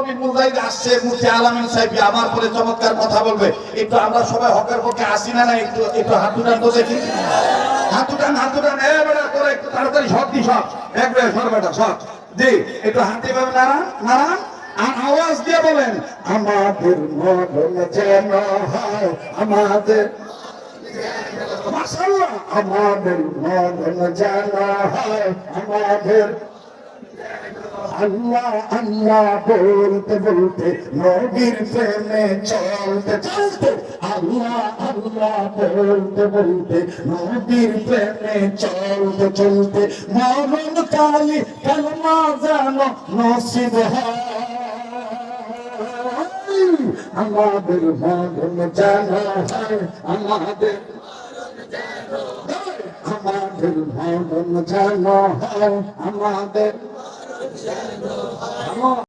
মৌলবী মুজাহিদ আসছে, মুফতি আলামিন সাহেব আমার পরে চমৎকার কথা বলবে। একটু আমরা সবাই হকের পক্ষে আসি না? একটু একটু হাত উঠান তো দেখি, হাত উঠান, হাত উঠান। বেটা তোরা একটু তাড়াতাড়ি সব দি, সব একবারে সর বেটা সব জি, একটু হাতে ভাবে নাড়ান নাড়ান, আর আওয়াজ দিয়ে বলেন আমাদের মরণ যেন হয়, আমাদের মাশাআল্লাহ, আমাদের মরণ যেন হয়, আমাদের আল্লাহ আল্লাহ বলতে বলতে নবীর প্রেমে চলতে চলতে, আল্লাহ আল্লাহ বলতে বলতে নবীর প্রেমে চলতে চলতে, মরণ কালে কালমা যেন নসিব হয়, আমাদের মরণ যেন হয়, আমাদের আমাদের মরণ যেন হয়, আমাদের